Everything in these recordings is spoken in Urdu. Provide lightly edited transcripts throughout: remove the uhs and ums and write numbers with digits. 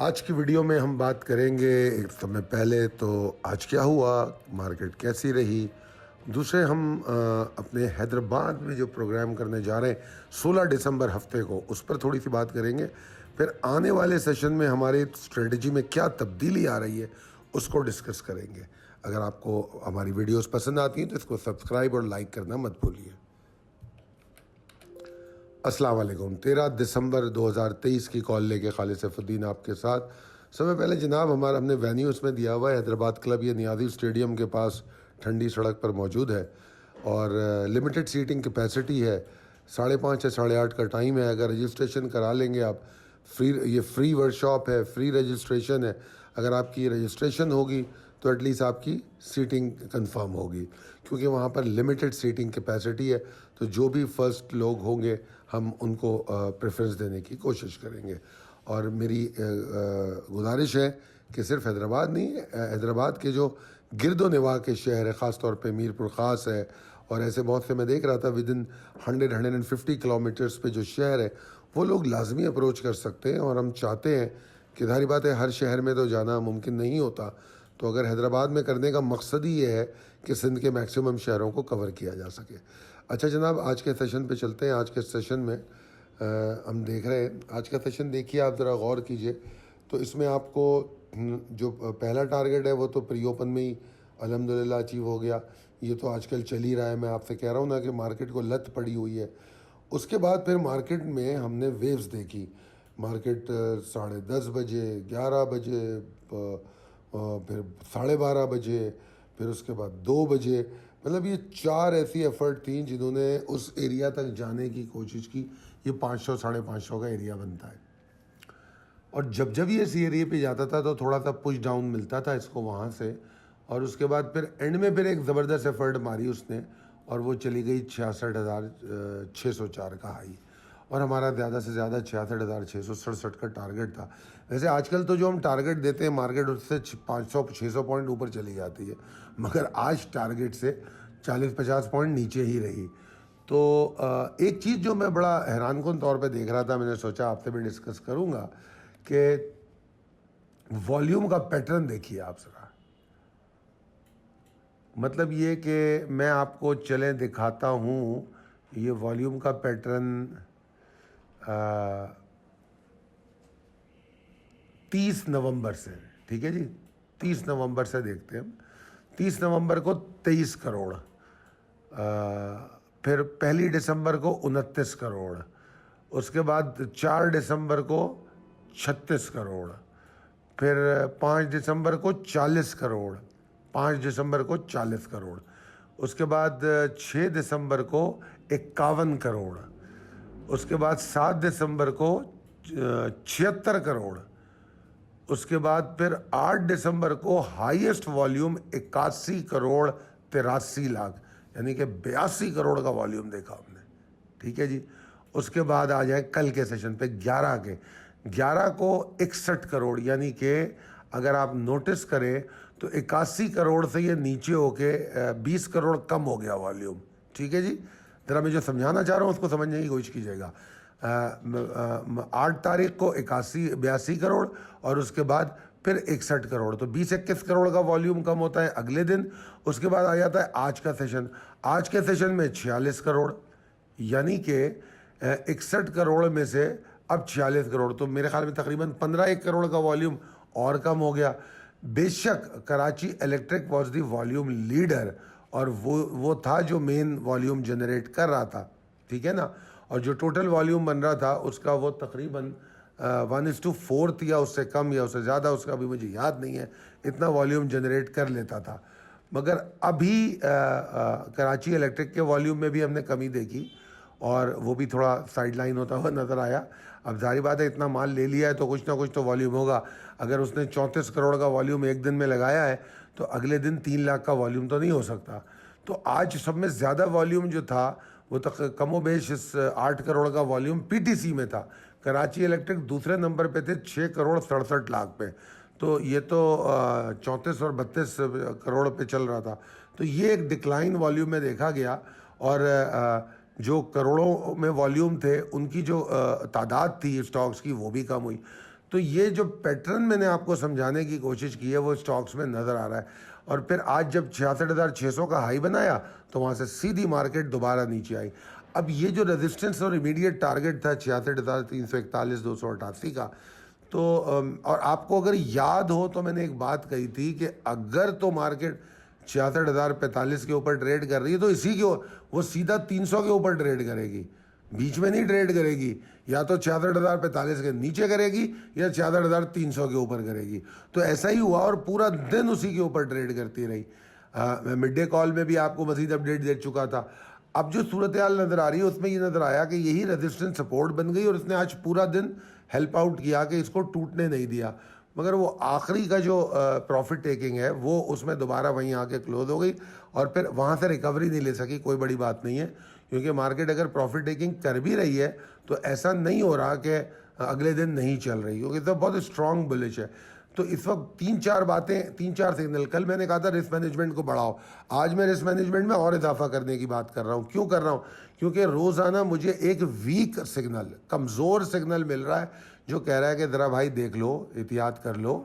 آج کی ویڈیو میں ہم بات کریں گے ایک سمے پہلے تو آج کیا ہوا، مارکیٹ کیسی رہی۔ دوسرے ہم اپنے حیدرآباد میں جو پروگرام کرنے جا رہے ہیں 16 دسمبر ہفتے کو، اس پر تھوڑی سی بات کریں گے۔ پھر آنے والے سیشن میں ہماری اسٹریٹجی میں کیا تبدیلی آ رہی ہے اس کو ڈسکس کریں گے۔ اگر آپ کو ہماری ویڈیوز پسند آتی ہیں تو اس کو سبسکرائب اور لائک کرنا مت بھولیے۔ السلام علیکم۔ 13 دسمبر 2023 کی کال لے کے خالد سیف الدین آپ کے ساتھ۔ سب سے پہلے جناب ہم نے وینیو اس میں دیا ہوا ہے حیدرآباد کلب، یہ نیازی اسٹیڈیم کے پاس ٹھنڈی سڑک پر موجود ہے اور لمیٹڈ سیٹنگ کیپیسٹی ہے۔ 5:30 یا 8:30 کا ٹائم ہے۔ اگر رجسٹریشن کرا لیں گے آپ، یہ فری ورک شاپ ہے، فری رجسٹریشن ہے۔ اگر آپ کی رجسٹریشن ہوگی تو ایٹ لیسٹ آپ کی سیٹنگ کنفرم ہوگی، کیونکہ وہاں پر لمیٹڈ سیٹنگ کیپیسٹی ہے۔ تو جو بھی فرسٹ لوگ ہوں گے ہم ان کو پریفرنس دینے کی کوشش کریں گے۔ اور میری گزارش ہے کہ صرف حیدرآباد نہیں، حیدرآباد کے جو گرد و نواح کے شہر ہے، خاص طور پہ میر پور خاص ہے اور ایسے بہت سے، میں دیکھ رہا تھا ودن 150 کلومیٹرز پہ جو شہر ہے وہ لوگ لازمی اپروچ کر سکتے ہیں۔ اور ہم چاہتے ہیں کہ ظاہری بات ہے ہر شہر میں تو جانا ممکن نہیں ہوتا، تو اگر حیدرآباد میں کرنے کا مقصد ہی یہ ہے کہ سندھ کے میکسیمم شہروں کو کور کیا جا سکے۔ اچھا جناب، آج کے سیشن پہ چلتے ہیں۔ آج کے سیشن میں ہم دیکھ رہے ہیں، آج کا سیشن دیکھیے آپ، ذرا غور کیجئے تو اس میں آپ کو جو پہلا ٹارگٹ ہے وہ تو پری اوپن میں ہی الحمدللہ اچیو ہو گیا۔ یہ تو آج کل چل ہی رہا ہے، میں آپ سے کہہ رہا ہوں نا کہ مارکیٹ کو لت پڑی ہوئی ہے۔ اس کے بعد پھر مارکیٹ میں ہم نے ویوز دیکھی۔ مارکیٹ 10:30 بجے، 11 بجے، پھر 12:30 بجے، پھر اس کے بعد 2 بجے، مطلب یہ 4 ایسی ایفرٹ تھیں جنہوں نے اس ایریا تک جانے کی کوشش کی۔ یہ 500 550 کا ایریا بنتا ہے، اور جب یہ اس ایریے پہ جاتا تھا تو تھوڑا سا پش ڈاؤن ملتا تھا اس کو وہاں سے، اور اس کے بعد پھر اینڈ میں پھر ایک زبردست ایفرٹ ماری اس نے، اور وہ چلی گئی 66,604 کا ہائی، اور ہمارا زیادہ سے زیادہ 66,667 کا ٹارگٹ تھا۔ ویسے آج کل تو جو ہم ٹارگٹ دیتے ہیں مارکیٹ اس سے 500-600 پوائنٹ اوپر چلی جاتی ہے، مگر آج ٹارگٹ سے 40-50 پوائنٹ نیچے ہی رہی۔ تو ایک چیز جو میں بڑا حیران کن طور پہ دیکھ رہا تھا، میں نے سوچا آپ سے بھی ڈسکس کروں گا، کہ والیوم کا پیٹرن دیکھیے آپ ذرا۔ مطلب یہ کہ میں آپ کو چلیں دکھاتا ہوں، یہ والیوم کا پیٹرن 30 نومبر سے، ٹھیک ہے جی، 30 نومبر سے دیکھتے ہیں ہم۔ 30 نومبر کو 23 کروڑ، پھر 1 دسمبر کو 29 کروڑ، اس کے بعد 4 دسمبر کو 36 کروڑ، پھر 5 دسمبر کو 40 کروڑ، 5 دسمبر کو 40 کروڑ، اس کے بعد 6 دسمبر کو 51 کروڑ، اس کے بعد 7 دسمبر کو 76 کروڑ، اس کے بعد پھر 8 دسمبر کو ہائیسٹ والیوم 81 کروڑ 83 لاکھ، یعنی کہ 82 کروڑ کا والیوم دیکھا ہم نے، ٹھیک ہے جی۔ اس کے بعد آ جائیں کل کے سیشن پہ 11 کو 61 کروڑ، یعنی کہ اگر آپ نوٹس کریں تو 81 کروڑ سے یہ نیچے ہو کے 20 کروڑ کم ہو گیا والیوم، ٹھیک ہے جی۔ ذرا میں جو سمجھانا چاہ رہا ہوں اس کو سمجھنے کی کوشش کیجیے گا۔ 8 تاریخ کو 82 کروڑ، اور اس کے بعد پھر 61 کروڑ، تو 20-21 کروڑ کا والیوم کم ہوتا ہے اگلے دن۔ اس کے بعد آ جاتا ہے آج کا سیشن۔ آج کے سیشن میں 46 کروڑ، یعنی کہ 61 کروڑ میں سے اب 46 کروڑ، تو میرے خیال میں تقریباً 15 کروڑ کا والیوم اور کم ہو گیا۔ بے شک Karachi electric was the volume leader, اور وہ تھا جو مین والیوم جنریٹ کر رہا تھا، ٹھیک ہے نا۔ اور جو ٹوٹل والیوم بن رہا تھا اس کا وہ تقریباً 1:4 یا اس سے کم یا اس سے زیادہ، اس کا بھی مجھے یاد نہیں ہے، اتنا والیوم جنریٹ کر لیتا تھا۔ مگر ابھی کراچی الیکٹرک کے والیوم میں بھی ہم نے کمی دیکھی، اور وہ بھی تھوڑا سائڈ لائن ہوتا ہوا نظر آیا۔ اب ظاہری بات ہے اتنا مال لے لیا ہے تو کچھ نہ کچھ تو والیوم ہوگا۔ اگر اس نے 34 کروڑ کا والیوم ایک دن میں لگایا ہے تو اگلے دن 3 لاکھ کا والیوم تو نہیں ہو سکتا۔ تو آج سب میں زیادہ والیوم جو تھا وہ کم و بیش اس 8 کروڑ کا والیوم پی ٹی سی میں تھا۔ کراچی الیکٹرک دوسرے نمبر پہ تھے 6 کروڑ 67 لاکھ پہ، تو یہ تو 34 اور 32 کروڑ پہ چل رہا تھا۔ تو یہ ایک ڈکلائن والیوم میں دیکھا گیا، اور جو کروڑوں میں والیوم تھے ان کی جو تعداد تھی اسٹاکس کی وہ بھی کم ہوئی۔ تو یہ جو پیٹرن میں نے آپ کو سمجھانے کی کوشش کی ہے وہ اسٹاکس میں نظر آ رہا ہے. اور پھر آج جب 66,600 کا ہائی بنایا تو وہاں سے سیدھی مارکیٹ دوبارہ نیچے آئی. اب یہ جو ریزسٹنس اور امیڈیٹ ٹارگٹ تھا 66,341 288 کا، تو اور آپ کو اگر یاد ہو تو میں نے ایک بات کہی تھی کہ اگر تو مارکیٹ 66,045 کے اوپر ٹریڈ کر رہی ہے تو اسی کے وہ سیدھا 300 کے اوپر ٹریڈ کرے گی، بیچ میں نہیں ٹریڈ کرے گی. یا تو 66,045 کے نیچے کرے گی یا 66,300 کے اوپر کرے گی. تو ایسا ہی ہوا اور پورا دن اسی کے اوپر ٹریڈ کرتی رہی. میں مڈ ڈے کال میں بھی آپ کو مزید اپڈیٹ دے چکا تھا. اب جو صورتحال نظر آ رہی ہے اس میں یہ نظر آیا کہ یہی ریزسٹنس سپورٹ بن گئی اور اس نے آج پورا دن ہیلپ آؤٹ کیا کہ اس کو ٹوٹنے نہیں دیا. مگر وہ آخری کا جو پروفٹ ٹیکنگ ہے وہ اس میں دوبارہ وہیں آ کے کلوز ہو گئی اور پھر وہاں سے ریکوری نہیں لے سکی. کوئی بڑی بات نہیں ہے، کیونکہ مارکیٹ اگر پروفٹ ٹیکنگ کر بھی رہی ہے تو ایسا نہیں ہو رہا کہ اگلے دن نہیں چل رہی، کیونکہ تو بہت اسٹرانگ بلش ہے. تو اس وقت 3-4 سگنل. کل میں نے کہا تھا رسک مینجمنٹ کو بڑھاؤ، آج میں رسک مینجمنٹ میں اور اضافہ کرنے کی بات کر رہا ہوں. کیوں کر رہا ہوں؟ کیونکہ روزانہ مجھے ایک ویک سگنل، کمزور سگنل مل رہا ہے جو کہہ رہا ہے کہ ذرا بھائی دیکھ لو، احتیاط کر لو.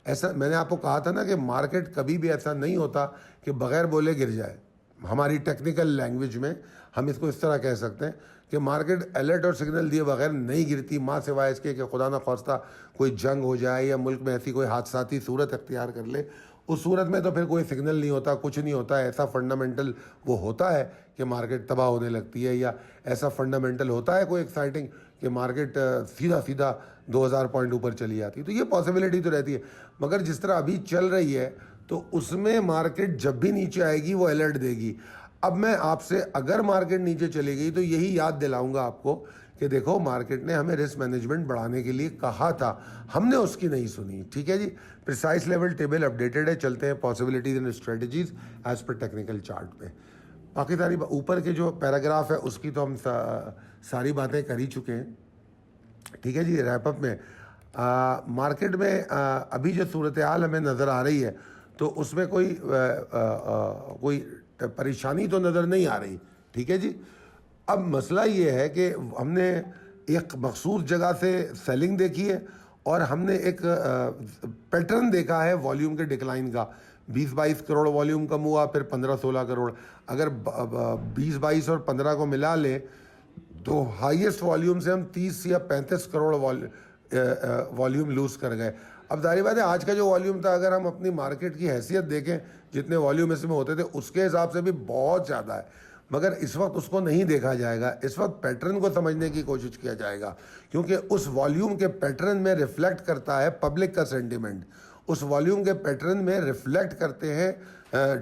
ایسا میں نے آپ کو کہا تھا نا کہ مارکیٹ کبھی بھی ایسا نہیں ہوتا کہ بغیر بولے گر جائے. ہماری ٹیکنیکل لینگویج میں ہم اس کو اس طرح کہہ سکتے ہیں کہ مارکیٹ الرٹ اور سگنل دیے بغیر نہیں گرتی، ماں سوائے اس کے کہ خدا نہ خواستہ کوئی جنگ ہو جائے یا ملک میں ایسی کوئی حادثاتی صورت اختیار کر لے. اس صورت میں تو پھر کوئی سگنل نہیں ہوتا، کچھ نہیں ہوتا. ایسا فنڈامنٹل وہ ہوتا ہے کہ مارکیٹ تباہ ہونے لگتی ہے، یا ایسا فنڈامنٹل ہوتا ہے کوئی ایکسائٹنگ کہ مارکیٹ سیدھا 2,000 پوائنٹ اوپر چلی جاتی. تو یہ پاسبلٹی تو رہتی ہے، مگر جس طرح ابھی چل رہی ہے تو اس میں مارکیٹ جب بھی نیچے آئے گی وہ الرٹ دے گی. اب میں آپ سے اگر مارکیٹ نیچے چلی گئی تو یہی یاد دلاؤں گا آپ کو کہ دیکھو مارکیٹ نے ہمیں رسک مینجمنٹ بڑھانے کے لیے کہا تھا، ہم نے اس کی نہیں سنی. ٹھیک ہے جی، پریسائز لیول ٹیبل اپڈیٹڈ ہے. چلتے ہیں possibilities and strategies as per technical chart پہ. باقی ساری اوپر کے جو پیراگراف ہے اس کی تو ہم ساری باتیں کر ہی چکے ہیں. ٹھیک ہے جی، ریپ اپ میں مارکیٹ میں ابھی جو صورتحال ہمیں نظر آ رہی ہے تو اس میں کوئی پریشانی تو نظر نہیں آ رہی. ٹھیک ہے جی. اب مسئلہ یہ ہے کہ ہم نے ایک مخصوص جگہ سے سیلنگ دیکھی ہے اور ہم نے ایک پیٹرن دیکھا ہے والیوم کے ڈکلائن کا. 20-22 کروڑ والیوم کم ہوا، پھر 15-16 کروڑ. اگر 20-22 اور 15 کو ملا لیں تو ہائیسٹ والیوم سے ہم 30 یا 35 کروڑ والیوم لوز کر گئے. اب ظاہر بات ہے آج کا جو والیوم تھا اگر ہم اپنی مارکیٹ کی حیثیت دیکھیں جتنے والیوم اس میں ہوتے تھے اس کے حساب سے بھی بہت زیادہ ہے، مگر اس وقت اس کو نہیں دیکھا جائے گا. اس وقت پیٹرن کو سمجھنے کی کوشش کیا جائے گا، کیونکہ اس والیوم کے پیٹرن میں ریفلیکٹ کرتا ہے پبلک کا سینٹیمنٹ. اس والیوم کے پیٹرن میں ریفلیکٹ کرتے ہیں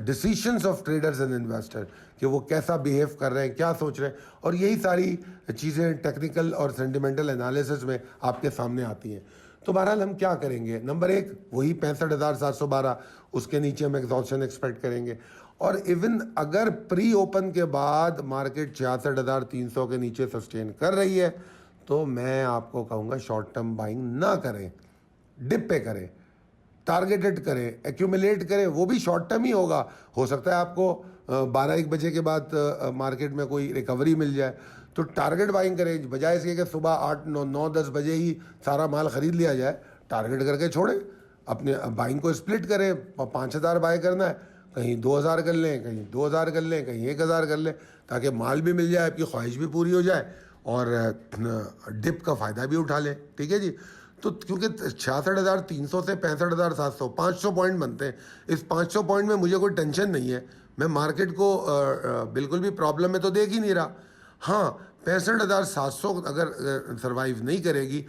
decisions of traders and investor کہ وہ کیسا بیہیو کر رہے ہیں، کیا سوچ رہے ہیں. اور یہی ساری چیزیں ٹیکنیکل اور سینٹیمنٹل انالیسس میں آپ کے سامنے آتی ہیں. تو بہرحال ہم کیا کریں گے؟ نمبر 1 وہی 65,712، اس کے نیچے ہم ایگزاسشن ایکسپیکٹ کریں گے. اور ایون اگر پری اوپن کے بعد مارکیٹ 66,300 کے نیچے سسٹین کر رہی ہے تو میں آپ کو کہوں گا شارٹ ٹرم بائنگ نہ کریں، ڈپ پہ کریں، ٹارگیٹڈ کریں، ایکیومولیٹ کریں. وہ بھی شارٹ ٹرم ہی ہوگا. ہو سکتا ہے آپ کو 12-1 بجے کے بعد مارکیٹ میں کوئی ریکوری مل جائے تو ٹارگیٹ بائنگ کریں، بجائے اس کے کہ صبح 8-9-10 بجے ہی سارا مال خرید لیا جائے. ٹارگیٹ کر کے چھوڑیں، اپنے بائنگ کو اسپلٹ کریں. 5,000 بائی کرنا ہے، کہیں 2,000 کر لیں، کہیں 2,000 کر لیں، کہیں 1,000 کر لیں، تاکہ مال بھی مل جائے، آپ کی خواہش بھی پوری ہو جائے اور ڈپ کا فائدہ بھی اٹھا لیں. ٹھیک ہے جی. تو کیونکہ 66,300 سے 65,700 500 پوائنٹ بنتے ہیں. اس 500 پوائنٹ میں مجھے کوئی ٹینشن نہیں ہے، میں مارکیٹ کو بالکل بھی پرابلم میں تو دیکھ ہی نہیں رہا. ہاں 65,700 اگر سروائیو نہیں کرے گی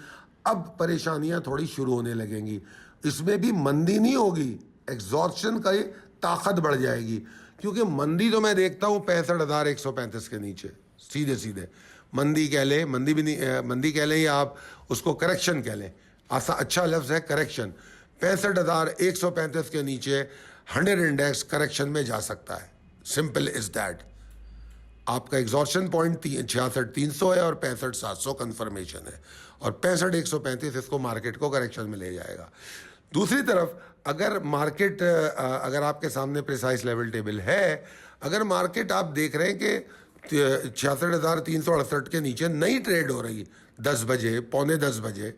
اب پریشانیاں تھوڑی شروع ہونے لگیں گی. اس میں بھی مندی نہیں ہوگی، ایگزاسشن کا طاقت بڑھ جائے گی. کیونکہ مندی تو میں دیکھتا ہوں 65,135 کے نیچے سیدھے مندی کہہ لیں، مندی بھی نہیں، مندی کہہ لیں یا آپ اس کو کریکشن کہہ لیں، اچھا لفظ ہے کریکشن. 65,135 کے نیچے 100 انڈیکس کریکشن میں جا سکتا ہے. Simple is that. آپ کا ایگزاسشن پوائنٹ 66,300 ہے اور 65,700 کنفرمیشن ہے، اور 65,135 اس کو مارکیٹ کو کریکشن میں لے جائے گا. دوسری طرف اگر مارکیٹ، اگر آپ کے سامنے پریسائز لیول ٹیبل ہے، اگر مارکیٹ آپ دیکھ رہے ہیں کہ 66,368 کے نیچے نہیں ٹریڈ ہو رہی 10 بجے، 9:45 بجے،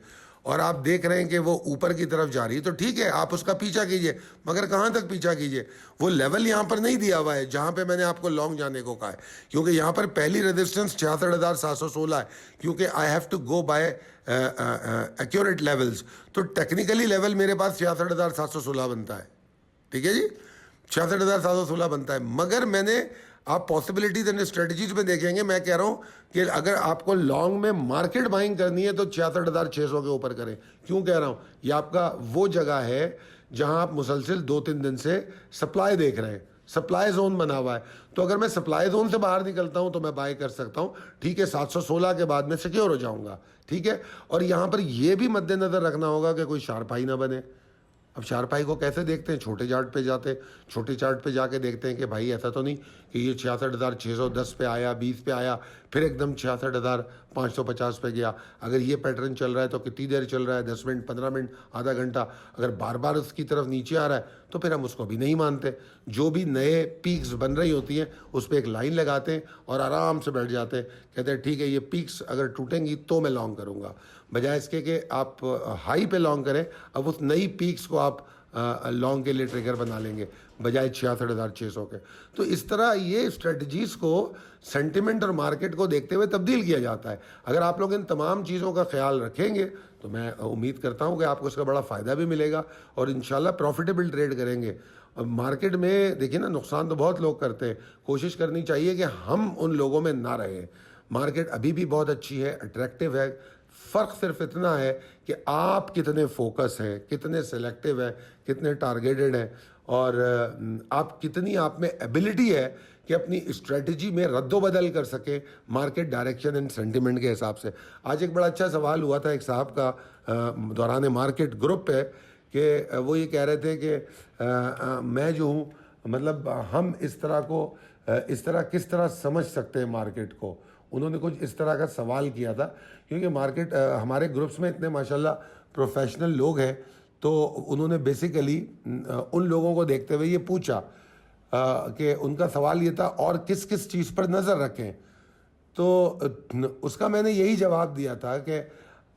اور آپ دیکھ رہے ہیں کہ وہ اوپر کی طرف جا رہی ہے تو ٹھیک ہے, آپ اس کا پیچھا کیجئے, مگر کہاں تک پیچھا کیجئے؟ وہ لیول یہاں پر نہیں دیا ہوا ہے جہاں پہ میں نے آپ کو لانگ جانے کو کہا ہے, کیونکہ یہاں پر پہلی ریزسٹنس 66,716 ہے, کیونکہ I have to go by accurate levels. تو ٹیکنیکلی لیول میرے پاس 66,716 بنتا ہے, ٹھیک ہے جی, 66,716 بنتا ہے. مگر میں نے, آپ پاسبلٹیز اینڈ اسٹریٹجیز میں دیکھیں گے, میں کہہ رہا ہوں کہ اگر آپ کو لانگ میں مارکیٹ بائنگ کرنی ہے تو 66,600 کے اوپر کریں. کیوں کہہ رہا ہوں؟ یہ آپ کا وہ جگہ ہے جہاں آپ مسلسل 2-3 دن سے سپلائی دیکھ رہے ہیں, سپلائی زون بنا ہوا ہے. تو اگر میں سپلائی زون سے باہر نکلتا ہوں تو میں بائی کر سکتا ہوں, ٹھیک ہے, 716 کے بعد میں سیکیور ہو جاؤں گا, ٹھیک ہے. اور یہاں پر یہ بھی مد نظر رکھنا ہوگا کہ کوئی شارپائی نہ بنے. اب شارپائی کو کیسے دیکھتے ہیں؟ چھوٹے چارٹ پہ جاتے ہیں, چھوٹے چارٹ پہ جا کے دیکھتے ہیں کہ بھائی ایسا تو نہیں کہ یہ 66,610 پہ آیا, 20 پہ آیا, پھر ایک دم 66,550 پہ گیا. اگر یہ پیٹرن چل رہا ہے تو کتنی دیر چل رہا ہے؟ 10 منٹ, 15 منٹ, آدھا گھنٹہ. اگر بار بار اس کی طرف نیچے آ رہا ہے تو پھر ہم اس کو بھی نہیں مانتے. جو بھی نئے پیکس بن رہی ہوتی ہیں اس پہ ایک لائن لگاتے ہیں اور آرام سے بیٹھ جاتے ہیں, کہتے ہیں ٹھیک ہے یہ پیکس اگر ٹوٹیں گی تو میں لانگ کروں گا, بجائے اس کے کہ آپ ہائی پہ لانگ کریں. اب اس نئی پیکس کو آپ لانگ کے لیے ٹریگر بنا لیں گے بجائے 66,600 کے. تو اس طرح یہ اسٹریٹجیز کو سینٹیمنٹ اور مارکیٹ کو دیکھتے ہوئے تبدیل کیا جاتا ہے. اگر آپ لوگ ان تمام چیزوں کا خیال رکھیں گے تو میں امید کرتا ہوں کہ آپ کو اس کا بڑا فائدہ بھی ملے گا اور انشاءاللہ پروفیٹیبل ٹریڈ کریں گے. مارکیٹ میں دیکھیں نا, نقصان تو بہت لوگ کرتے ہیں, کوشش کرنی چاہیے کہ ہم ان لوگوں میں نہ رہیں. مارکیٹ ابھی بھی بہت اچھی ہے, اٹریکٹیو ہے. فرق صرف اتنا ہے کہ آپ کتنے فوکس ہیں, کتنے سلیکٹیو ہیں, کتنے ٹارگیٹڈ ہیں, اور آپ کتنی آپ میں ایبلٹی ہے کہ اپنی اسٹریٹجی میں رد و بدل کر سکیں مارکیٹ ڈائریکشن اینڈ سینٹیمنٹ کے حساب سے. آج ایک بڑا اچھا سوال ہوا تھا ایک صاحب کا دوران مارکیٹ گروپ پہ, کہ وہ یہ کہہ رہے تھے کہ میں جو ہوں, مطلب ہم اس طرح کس طرح سمجھ سکتے ہیں مارکیٹ کو. انہوں نے کچھ اس طرح کا سوال کیا تھا, کیونکہ مارکیٹ ہمارے گروپس میں اتنے ماشاءاللہ پروفیشنل لوگ ہیں, تو انہوں نے بیسیکلی ان لوگوں کو دیکھتے ہوئے یہ پوچھا کہ ان کا سوال یہ تھا اور کس کس چیز پر نظر رکھیں. تو اس کا میں نے یہی جواب دیا تھا کہ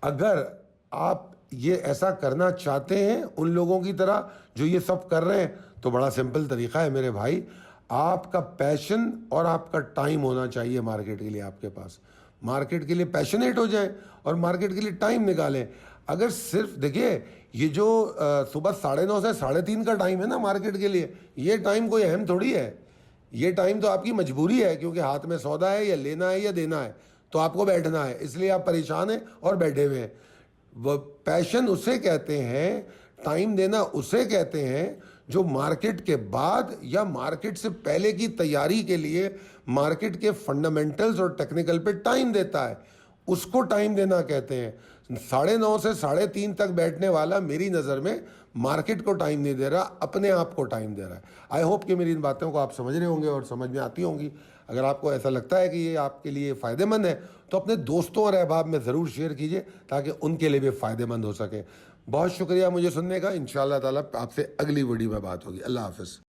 اگر آپ یہ ایسا کرنا چاہتے ہیں ان لوگوں کی طرح جو یہ سب کر رہے ہیں, تو بڑا سمپل طریقہ ہے میرے بھائی, آپ کا پیشن اور آپ کا ٹائم ہونا چاہیے مارکیٹ کے لیے. آپ کے پاس مارکیٹ کے لیے پیشنیٹ ہو جائیں اور مارکیٹ کے لیے ٹائم نکالیں. اگر صرف دیکھیے یہ جو صبح 9:30 سے 3:30 کا ٹائم ہے نا مارکیٹ کے لیے, یہ ٹائم کوئی اہم تھوڑی ہے. یہ ٹائم تو آپ کی مجبوری ہے, کیونکہ ہاتھ میں سودا ہے, یا لینا ہے یا دینا ہے, تو آپ کو بیٹھنا ہے, اس لیے آپ پریشان ہیں اور بیٹھے ہوئے ہیں. وہ پیشن اسے کہتے ہیں, ٹائم دینا اسے کہتے ہیں جو مارکیٹ کے بعد یا مارکیٹ سے پہلے کی تیاری کے لیے مارکیٹ کے فنڈامنٹلز اور ٹیکنیکل پہ ٹائم دیتا ہے, اس کو ٹائم دینا کہتے ہیں. 9:30 سے 3:30 تک بیٹھنے والا میری نظر میں مارکیٹ کو ٹائم نہیں دے رہا, اپنے آپ کو ٹائم دے رہا ہے. آئی ہوپ کہ میری ان باتوں کو آپ سمجھ رہے ہوں گے اور سمجھ میں آتی ہوں گی. اگر آپ کو ایسا لگتا ہے کہ یہ آپ کے لیے فائدہ مند ہے تو اپنے دوستوں اور احباب میں ضرور شیئر کیجئے تاکہ ان کے لیے بھی فائدہ مند ہو سکے. بہت شکریہ مجھے سننے کا. انشاءاللہ تعالیٰ آپ سے اگلی ویڈیو میں بات ہوگی. اللہ حافظ.